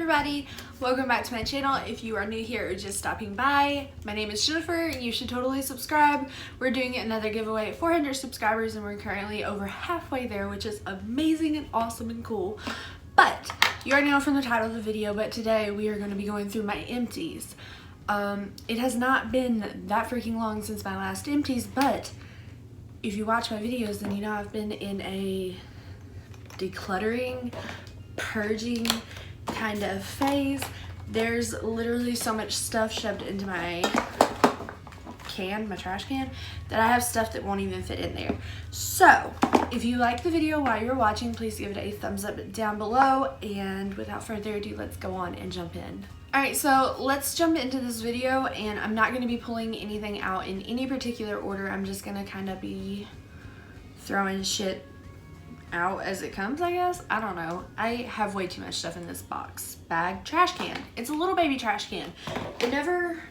everybody, welcome back to my channel. If you are new here or just stopping by, my name is Jennifer. You should totally subscribe. We're doing another giveaway at 400 subscribers and we're currently over halfway there, which is amazing and awesome and cool. But you already know from the title of the video, but today we are going to be going through my empties. It has not been that freaking long since my last empties, but if you watch my videos then you know I've been in a decluttering, purging kind of phase. There's literally so much stuff shoved into my trash can, that I have stuff that won't even fit in there. So if you like the video while you're watching, please give it a thumbs up down below, and without further ado, let's go on and jump in. Alright, so let's jump into this video, and I'm not going to be pulling anything out in any particular order. I'm just going to kind of be throwing shit out as it comes, I guess. I don't know. I have way too much stuff in this box bag trash can. It's a little baby trash can. It never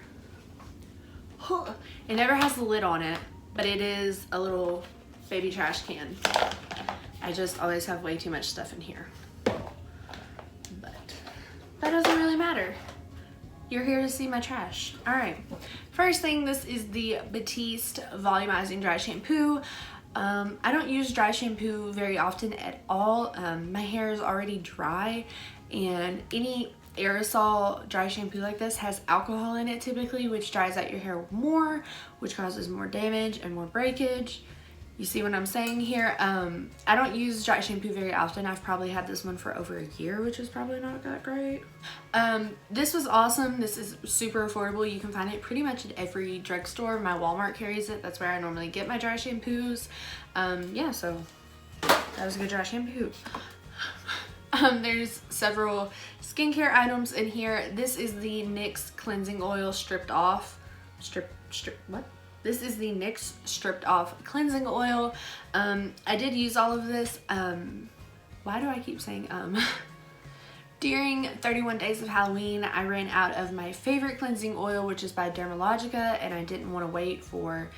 has the lid on it, but it is a little baby trash can. I just always have way too much stuff in here, but that doesn't really matter. You're here to see my trash. All right, first thing, this is the Batiste volumizing dry shampoo. I don't use dry shampoo very often at all. My hair is already dry, and any aerosol dry shampoo like this has alcohol in it typically, which dries out your hair more, which causes more damage and more breakage. You see what I'm saying here? I don't use dry shampoo very often. I've probably had this one for over a year, which is probably not that great. This was awesome. This is super affordable. You can find it pretty much at every drugstore. My Walmart carries it. That's where I normally get my dry shampoos. Yeah, so that was a good dry shampoo. There's several skincare items in here. This is the NYX cleansing oil stripped off. This is the NYX stripped off cleansing oil. I did use all of this. Why do I keep saying During 31 Days of Halloween, I ran out of my favorite cleansing oil, which is by Dermalogica, and I didn't want to wait for,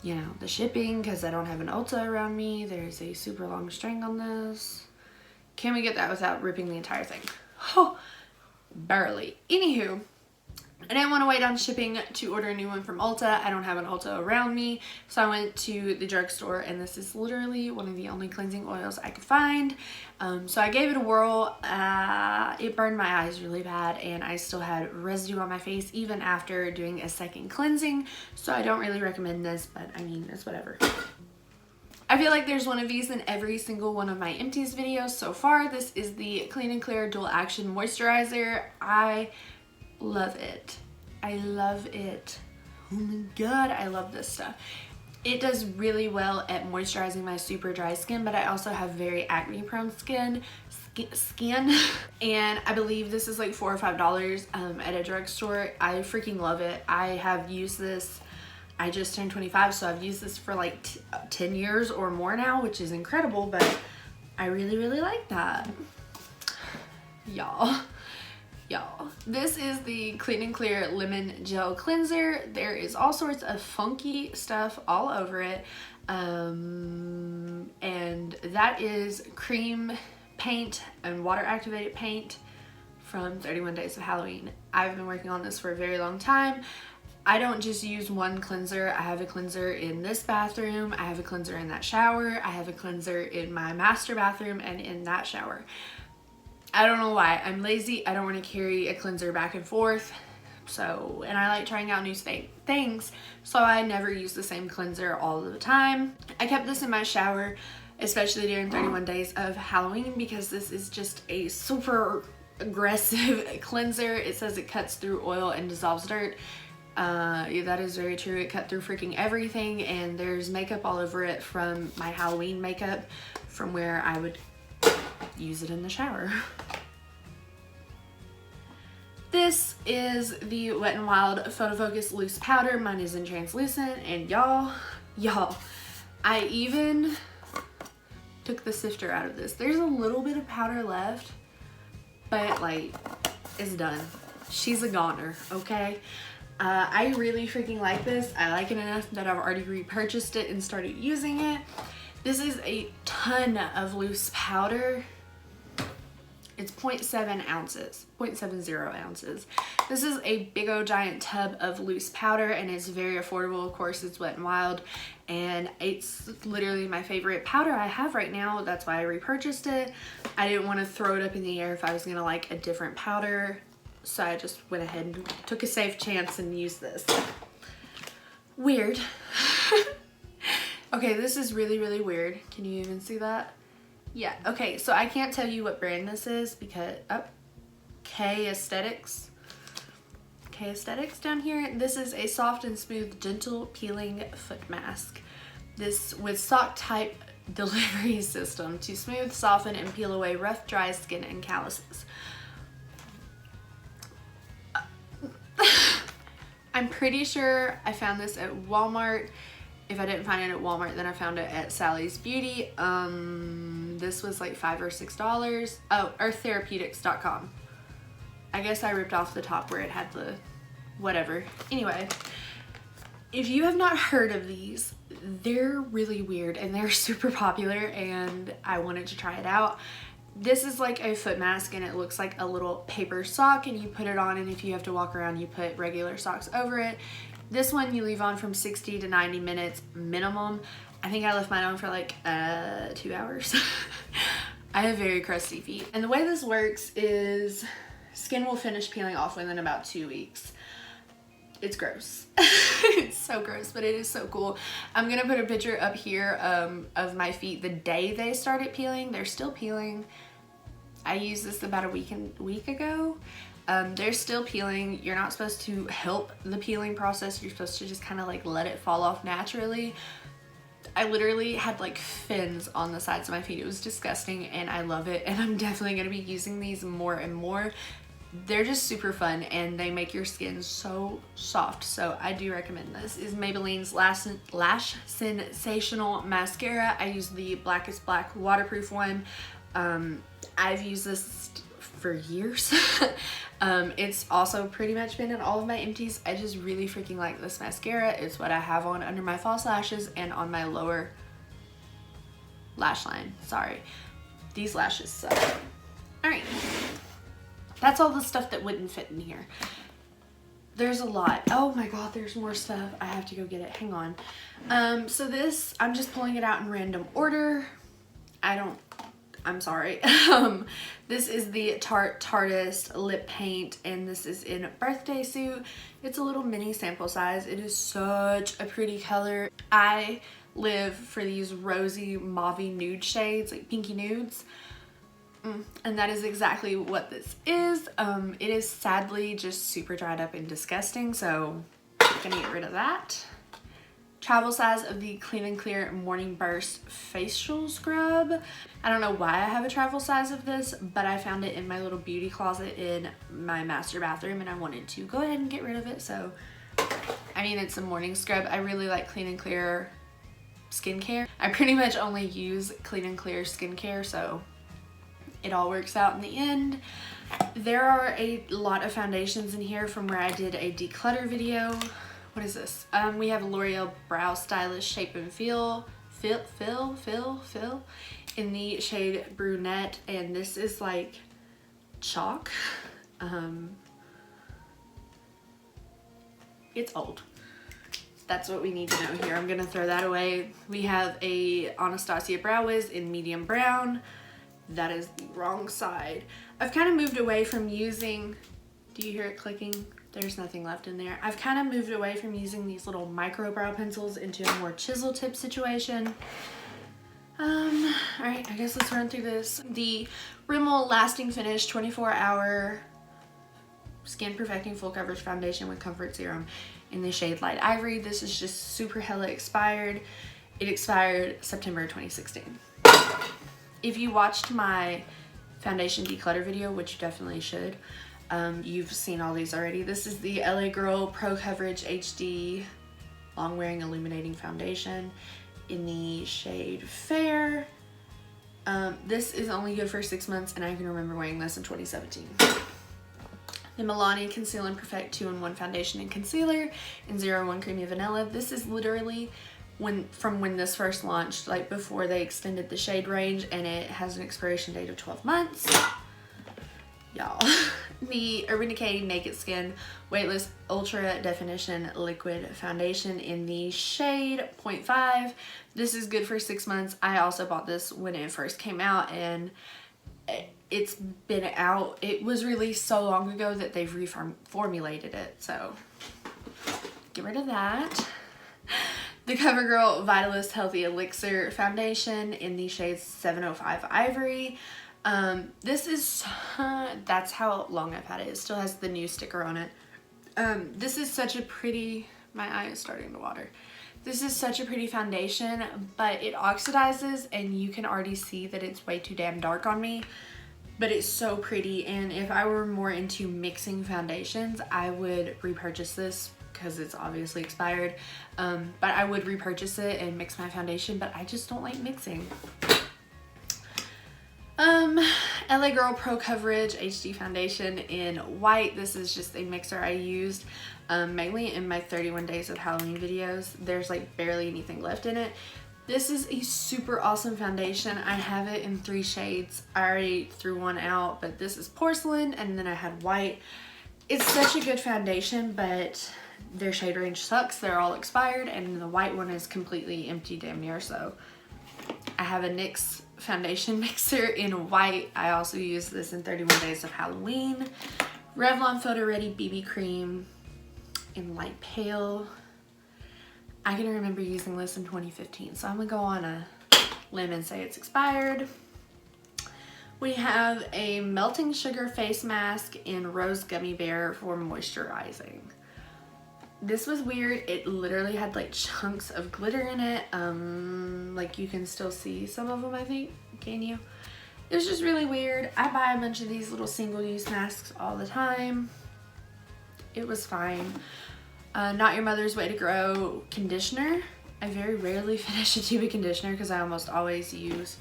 you know, the shipping because I don't have an Ulta around me. There's a super long string on this. Can we get that without ripping the entire thing? Oh, barely. Anywho, I didn't want to wait on shipping to order a new one from Ulta. I don't have an Ulta around me, so I went to the drugstore, and this is literally one of the only cleansing oils I could find. So I gave it a whirl. It burned my eyes really bad, and I still had residue on my face even after doing a second cleansing, so I don't really recommend this, but I mean, it's whatever. I feel like there's one of these in every single one of my empties videos so far. This is the Clean and Clear Dual Action Moisturizer. I love it. I love it. Oh my god, I love this stuff. It does really well at moisturizing my super dry skin, but I also have very acne prone skin, and I believe this is like $4 or $5 at a drugstore. I freaking love it. I have used this. I just turned 25, so I've used this for like 10 years or more now, which is incredible, but I really like that. Y'all, this is the Clean and Clear Lemon Gel Cleanser. There is all sorts of funky stuff all over it, and that is cream paint and water activated paint from 31 Days of Halloween. I've been working on this for a very long time. I don't just use one cleanser. I have a cleanser in this bathroom, I have a cleanser in that shower, I have a cleanser in my master bathroom and in that shower. I don't know why. I'm lazy. I don't want to carry a cleanser back and forth. So, and I like trying out new things, so I never use the same cleanser all the time. I kept this in my shower, especially during 31 Days of Halloween, because this is just a super aggressive cleanser. It says it cuts through oil and dissolves dirt. Yeah, that is very true. It cut through freaking everything, and there's makeup all over it from my Halloween makeup from where I would use it in the shower. This is the Wet n Wild Photo Focus Loose Powder. Mine is in translucent, and y'all, I even took the sifter out of this. There's a little bit of powder left, but like, it's done. She's a goner, okay? I really freaking like this. I like it enough that I've already repurchased it and started using it. This is a ton of loose powder. It's 0.7 ounces, 0.70 ounces. This is a big old giant tub of loose powder, and it's very affordable. Of course, it's Wet n Wild, and it's literally my favorite powder I have right now. That's why I repurchased it. I didn't want to throw it up in the air if I was gonna like a different powder, so I just went ahead and took a safe chance and used this. Weird. Okay, this is really, really weird. Can you even see that? Yeah, okay, so I can't tell you what brand this is because, K Aesthetics down here. This is a soft and smooth, gentle peeling foot mask. This with sock type delivery system to smooth, soften, and peel away rough, dry skin and calluses. I'm pretty sure I found this at Walmart. If I didn't find it at Walmart, then I found it at Sally's Beauty. This was like $5 or $6. Oh, earththerapeutics.com. I guess I ripped off the top where it had the whatever. Anyway, if you have not heard of these, they're really weird and they're super popular, and I wanted to try it out. This is like a foot mask, and it looks like a little paper sock, and you put it on, and if you have to walk around, you put regular socks over it. This one you leave on from 60 to 90 minutes minimum. I think I left mine on for like 2 hours. I have very crusty feet. And the way this works is skin will finish peeling off within about 2 weeks. It's gross. It's so gross, but it is so cool. I'm gonna put a picture up here of my feet the day they started peeling. They're still peeling. I used this about a week ago. They're still peeling. You're not supposed to help the peeling process. You're supposed to just kind of like let it fall off naturally. I literally had like fins on the sides of my feet. It was disgusting, and I love it. And I'm definitely going to be using these more and more. They're just super fun, and they make your skin so soft. So I do recommend this. This is Maybelline's Lash Sensational Mascara. I use the Blackest Black waterproof one. I've used this for years. It's also pretty much been in all of my empties. I just really freaking like this mascara. It's what I have on under my false lashes and on my lower lash line. Sorry, these lashes suck. All right, that's all the stuff that wouldn't fit in here. There's a lot. Oh my god, there's more stuff. I have to go get it. Hang on. So this, I'm just pulling it out in random order. I'm sorry. This is the Tarte Tartist lip paint, and this is in Birthday Suit. It's a little mini sample size. It is such a pretty color. I live for these rosy mauvey nude shades, like pinky nudes. And that is exactly what this is. It is sadly just super dried up and disgusting, so I'm gonna get rid of that. Travel size of the Clean and Clear Morning Burst Facial Scrub. I don't know why I have a travel size of this, but I found it in my little beauty closet in my master bathroom, and I wanted to go ahead and get rid of it. So, I mean, it's a morning scrub. I really like Clean and Clear skincare. I pretty much only use Clean and Clear skincare, so it all works out in the end. There are a lot of foundations in here from where I did a declutter video. What is this? We have L'Oreal Brow Stylist Shape and Fill in the shade Brunette, and this is like chalk. It's old. That's what we need to know here. I'm gonna throw that away. We have a Anastasia Brow Wiz in medium brown. That is the wrong side. I've kind of moved away from using, do you hear it clicking? There's nothing left in there. I've kind of moved away from using these little micro brow pencils into a more chisel tip situation. All right, I guess let's run through this. The Rimmel Lasting Finish 24-hour Skin Perfecting Full Coverage Foundation with Comfort Serum in the shade Light Ivory. This is just super hella expired. It expired September 2016. If you watched my foundation declutter video, which you definitely should, you've seen all these already. This is the LA Girl Pro Coverage HD Long Wearing Illuminating Foundation in the shade Fair. This is only good for 6 months, and I can remember wearing this in 2017. The Milani Conceal and Perfect 2-in-1 Foundation and Concealer in 01 Creamy Vanilla. This is literally from when this first launched, like before they extended the shade range, and it has an expiration date of 12 months. y'all. The Urban Decay Naked Skin Weightless Ultra Definition Liquid Foundation in the shade 0.5. This is good for 6 months. I also bought this when it first came out, and it's been out. It was released so long ago that they've reformulated it, so get rid of that. The CoverGirl Vitalist Healthy Elixir Foundation in the shade 705 Ivory. This is, that's how long I've had it. It still has the new sticker on it. This is such a pretty, my eye is starting to water. This is such a pretty foundation, but it oxidizes and you can already see that it's way too damn dark on me. But it's so pretty, and if I were more into mixing foundations, I would repurchase this because it's obviously expired. But I would repurchase it and mix my foundation, but I just don't like mixing. LA Girl Pro Coverage HD Foundation in white. This is just a mixer I used mainly in my 31 days of Halloween videos. There's like barely anything left in it. This is a super awesome foundation. I have it in 3 shades. I already threw one out, but this is porcelain, and then I had white. It's such a good foundation, but their shade range sucks. They're all expired, and the white one is completely empty damn near. So I have a NYX foundation mixer in white. I also use this in 31 days of Halloween. Revlon Photo Ready BB cream in light pale. I can remember using this in 2015, so I'm gonna go on a limb and say it's expired. We have a melting sugar face mask in rose gummy bear for moisturizing. This was weird. It literally had like chunks of glitter in it. Like you can still see some of them, I think. Can you? It was just really weird. I buy a bunch of these little single-use masks all the time. It was fine. Not Your Mother's Way to Grow conditioner. I very rarely finish a tube of conditioner because I almost always use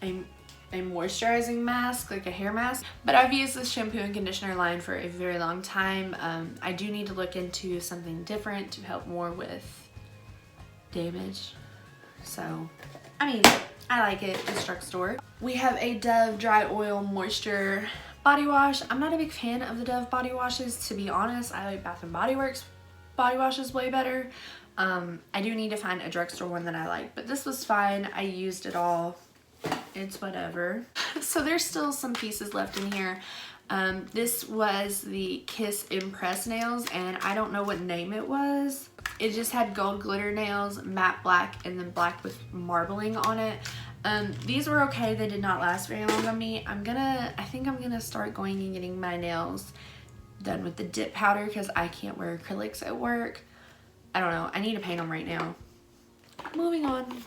a moisturizing mask, like a hair mask. But I've used this shampoo and conditioner line for a very long time. I do need to look into something different to help more with damage. So, I mean, I like it. It's drugstore. We have a Dove Dry Oil Moisture body wash. I'm not a big fan of the Dove body washes, to be honest. I like Bath & Body Works body washes way better. I do need to find a drugstore one that I like, but this was fine. I used it all. It's whatever. So there's still some pieces left in here. This was the Kiss Impress nails, and I don't know what name it was. It just had gold glitter nails, matte black, and then black with marbling on it. These were okay. They did not last very long on me. I think I'm gonna start going and getting my nails done with the dip powder because I can't wear acrylics at work. I don't know. I need to paint them right now. Moving on.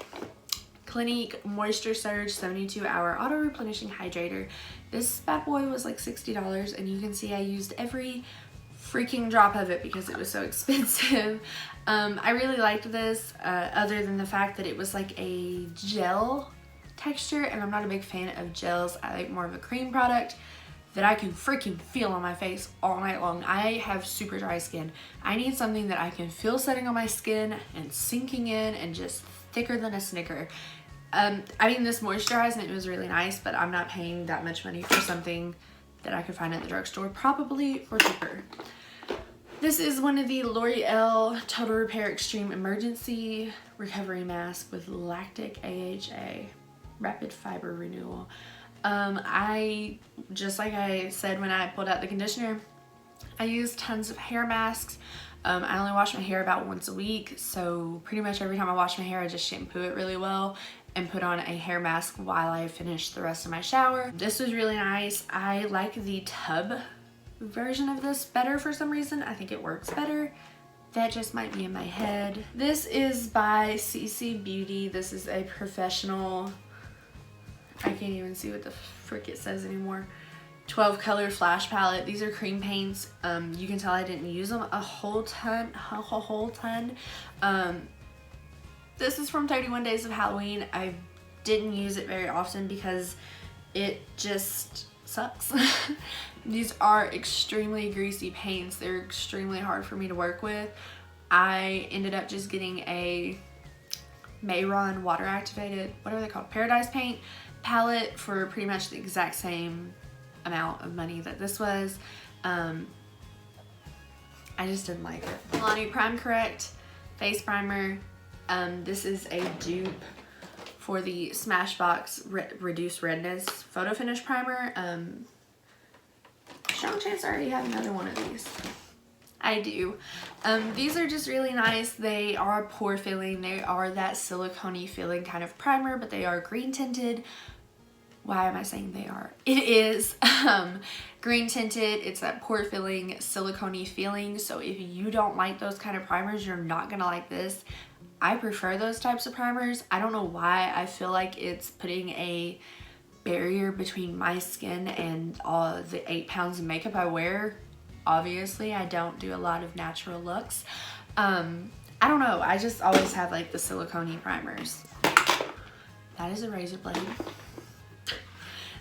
Clinique Moisture Surge 72-hour auto replenishing hydrator. This bad boy was like $60, and you can see I used every freaking drop of it because it was so expensive. I really liked this, other than the fact that it was like a gel texture, and I'm not a big fan of gels. I like more of a cream product that I can freaking feel on my face all night long. I have super dry skin. I need something that I can feel setting on my skin and sinking in and just thicker than a Snicker. I mean, this moisturized and it was really nice, but I'm not paying that much money for something that I could find at the drugstore, probably for cheaper. This is one of the L'Oreal Total Repair Extreme Emergency Recovery Mask with Lactic AHA Rapid Fiber Renewal. Just like I said when I pulled out the conditioner, I use tons of hair masks. I only wash my hair about once a week, so pretty much every time I wash my hair, I just shampoo it really well and put on a hair mask while I finish the rest of my shower. This was really nice. I like the tub version of this better for some reason. I think it works better. That just might be in my head. This is by CC Beauty. This is a professional, I can't even see what the frick it says anymore, 12 color flash palette. These are cream paints. You can tell I didn't use them a whole ton. This is from 31 Days of Halloween. I didn't use it very often because it just sucks. These are extremely greasy paints. They're extremely hard for me to work with. I ended up just getting a Mayron water activated, what are they called? Paradise paint. palette for pretty much the exact same amount of money that this was. I just didn't like it. Milani Prime Correct Face Primer. This is a dupe for the Smashbox Reduce Redness Photo Finish Primer. Strong chance I already have another one of these. I do. These are just really nice. They are pore filling. They are that silicone-y feeling kind of primer, but they are green tinted. Why am I saying they are? It is green tinted. It's that pore filling, silicone-y feeling. So if you don't like those kind of primers, you're not gonna like this. I prefer those types of primers. I don't know why. I feel like it's putting a barrier between my skin and all the 8 pounds of makeup I wear. Obviously, I don't do a lot of natural looks. I don't know. I just always have like the silicone-y primers. That is a razor blade.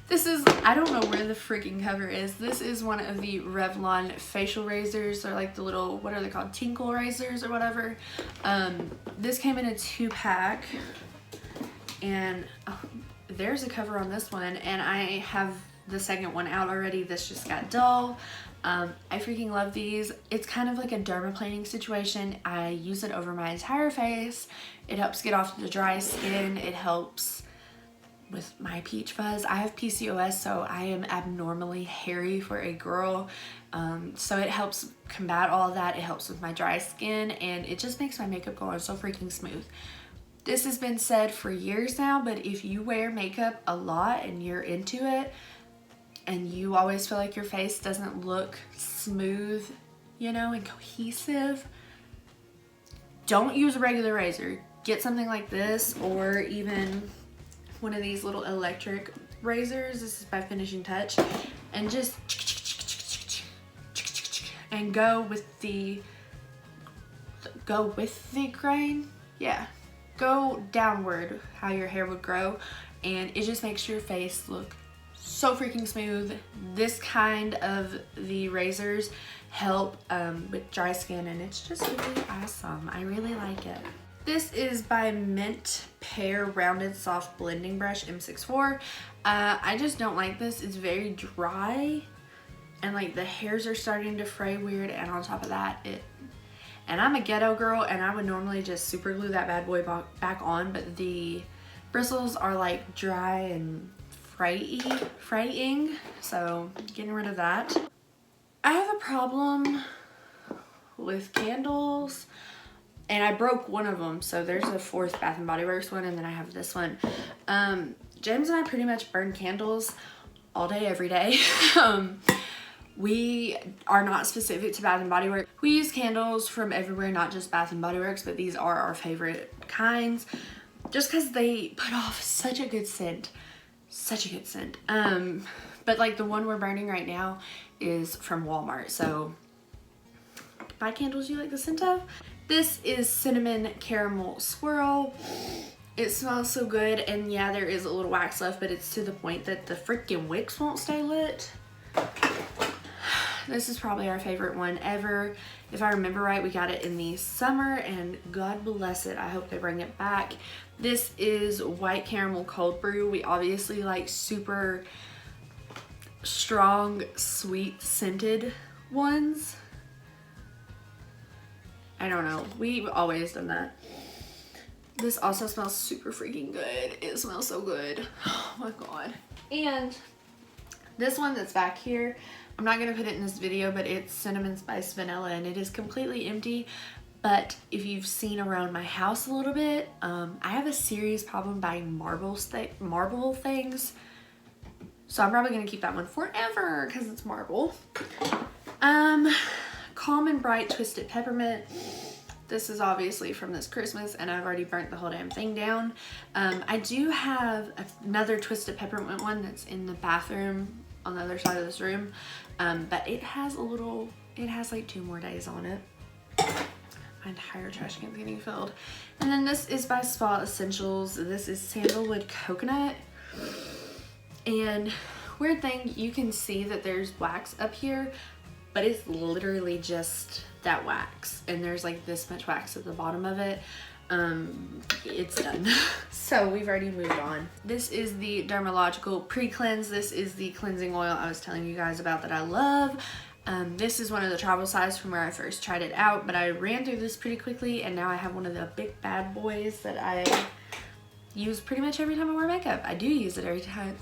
This is, I don't know where the freaking cover is. This is one of the Revlon facial razors. They're like the little, what are they called? Tinkle razors or whatever. This came in a 2-pack. And oh, there's a cover on this one. And I have the second one out already. This just got dull. I freaking love these. It's kind of like a dermaplaning situation. I use it over my entire face. It helps get off the dry skin. It helps with my peach fuzz. I have PCOS, so I am abnormally hairy for a girl. So it helps combat all of that. It helps with my dry skin, and it just makes my makeup go on so freaking smooth. This has been said for years now, but if you wear makeup a lot and you're into it, and you always feel like your face doesn't look smooth, you know, and cohesive, don't use a regular razor. Get something like this, or even one of these little electric razors. This is by Finishing Touch, and just and go with the grain. Yeah, go downward how your hair would grow, and it just makes your face look so freaking smooth. This kind of the razors help with dry skin, and it's just really awesome. I really like it. This is by Metcalfe Rounded Soft Blending Brush M64. I just don't like this. It's very dry, and like the hairs are starting to fray weird, and on top of that, and I'm a ghetto girl, and I would normally just super glue that bad boy back on, but the bristles are like dry and fraying, so getting rid of that. I have a problem with candles, and I broke one of them, so there's a 4th Bath & Body Works one, and then I have this one. James and I pretty much burn candles all day, every day. We are not specific to Bath & Body Works. We use candles from everywhere, not just Bath & Body Works, but these are our favorite kinds, just because they put off such a good scent. Such a good scent. But like the one we're burning right now is from Walmart, so buy candles you like the scent of. This is Cinnamon Caramel Swirl. It smells so good, and yeah, there is a little wax left, but it's to the point that the freaking wicks won't stay lit. This is probably our favorite one ever. If I remember right, we got it in the summer, and God bless it. I hope they bring it back. This is White Caramel Cold Brew. We obviously like super strong, sweet scented ones. I don't know. We've always done that. This also smells super freaking good. It smells so good. Oh my God. And this one that's back here, I'm not going to put it in this video, but it's Cinnamon Spice Vanilla, and it is completely empty. But if you've seen around my house a little bit, I have a serious problem buying marble things. So I'm probably going to keep that one forever because it's marble. Calm and Bright Twisted Peppermint. This is obviously from this Christmas, and I've already burnt the whole damn thing down. I do have another Twisted Peppermint one that's in the bathroom on the other side of this room. But it has like 2 more days on it. My entire trash can's getting filled. And then this is by Spa Essentials. This is Sandalwood Coconut. And weird thing, you can see that there's wax up here, but it's literally just that wax. And there's like this much wax at the bottom of it. it's done. So we've already moved on. This is the Dermalogical Pre-Cleanse. This is the cleansing oil I was telling you guys about that I love. This is one of the travel size from where I first tried it out, but I ran through this pretty quickly, and now I have one of the big bad boys that I use pretty much every time I wear makeup. I do use it every time.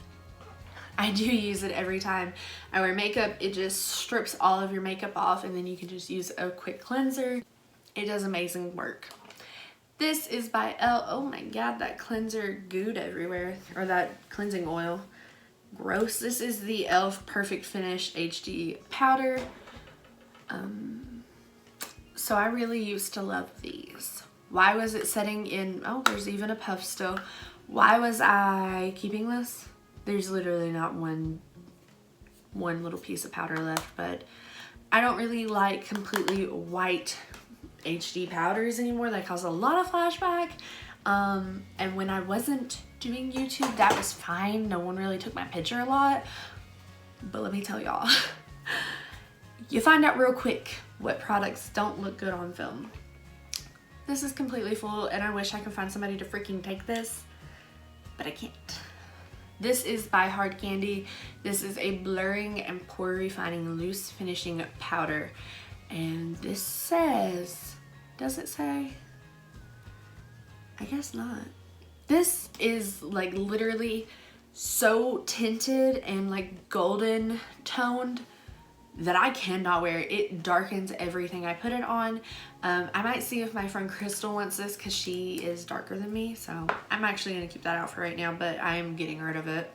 I do use it every time I wear makeup. It just strips all of your makeup off, and then you can just use a quick cleanser. It does amazing work. This is by oh my god, that cleanser gooed everywhere, or that cleansing oil. Gross. This is the e.l.f. Perfect Finish HD powder. So I really used to love these. Why was it setting in, oh, there's even a puff still. Why was I keeping this? There's literally not one little piece of powder left, but I don't really like completely white HD powders anymore. That cause a lot of flashback. And when I wasn't doing YouTube, that was fine. No one really took my picture a lot. But let me tell y'all, you find out real quick what products don't look good on film. This is completely full, and I wish I could find somebody to freaking take this, but I can't. This is by Hard Candy. This is a blurring and pore refining loose finishing powder. And this says, does it say? I guess not. This is like literally so tinted and like golden toned that I cannot wear it. It darkens everything I put it on. I might see if my friend Crystal wants this because she is darker than me, so I'm actually going to keep that out for right now, but I am getting rid of it.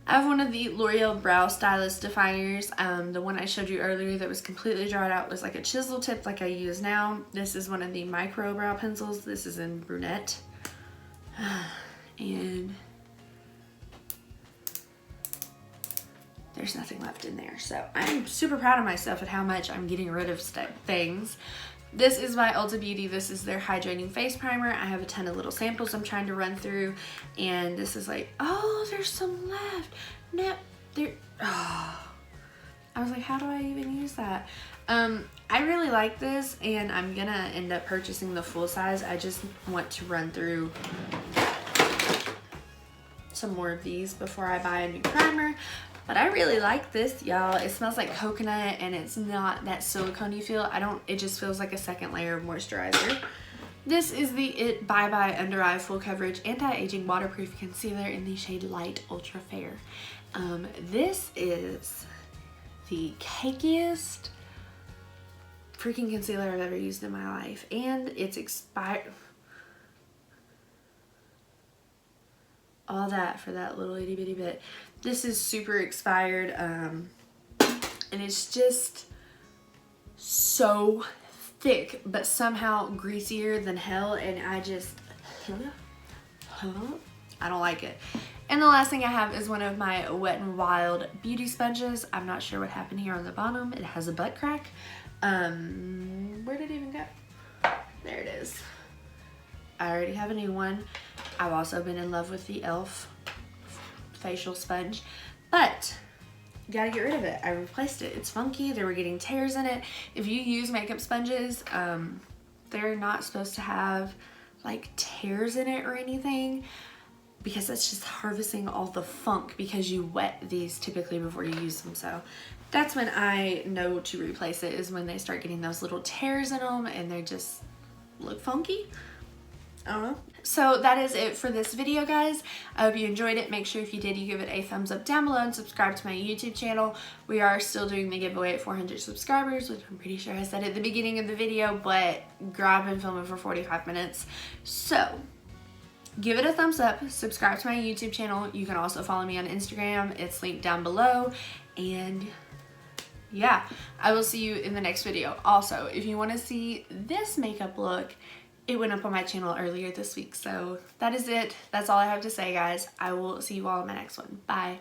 I have one of the L'Oreal Brow Stylist Definers. The one I showed you earlier that was completely dried out was like a chisel tip like I use now. This is one of the micro brow pencils. This is in brunette. And there's nothing left in there. So I'm super proud of myself at how much I'm getting rid of things. This is by Ulta Beauty. This is their hydrating face primer. I have a ton of little samples I'm trying to run through, and this is like, oh, there's some left. No, there, oh. I was like, how do I even use that? I really like this, and I'm gonna end up purchasing the full size. I just want to run through some more of these before I buy a new primer. But I really like this, y'all. It smells like coconut, and it's not that silicone-y feel. It just feels like a second layer of moisturizer. This is the IT Bye Bye Under Eye Full Coverage Anti-Aging Waterproof Concealer in the shade Light Ultra Fair. This is the cakiest freaking concealer I've ever used in my life, and it's expired. All that for that little itty bitty bit. This is super expired, and it's just so thick, but somehow greasier than hell, and I don't like it. And the last thing I have is one of my Wet n Wild beauty sponges. I'm not sure what happened here on the bottom. It has a butt crack. Where did it even go? There it is. I already have a new one. I've also been in love with the e.l.f. facial sponge, but you gotta get rid of it. I replaced it. It's funky. They were getting tears in it. If you use makeup sponges, they're not supposed to have like tears in it or anything, because that's just harvesting all the funk, because you wet these typically before you use them. So that's when I know to replace it, is when they start getting those little tears in them and they just look funky. I don't know. So that is it for this video, guys. I hope you enjoyed it. Make sure if you did, you give it a thumbs up down below and subscribe to my YouTube channel. We are still doing the giveaway at 400 subscribers, which I'm pretty sure I said at the beginning of the video, but girl, I've been filming for 45 minutes. So give it a thumbs up, subscribe to my YouTube channel. You can also follow me on Instagram. It's linked down below. And yeah, I will see you in the next video. Also, if you want to see this makeup look, it went up on my channel earlier this week. So that is it. That's all I have to say, guys. I will see you all in my next one. Bye.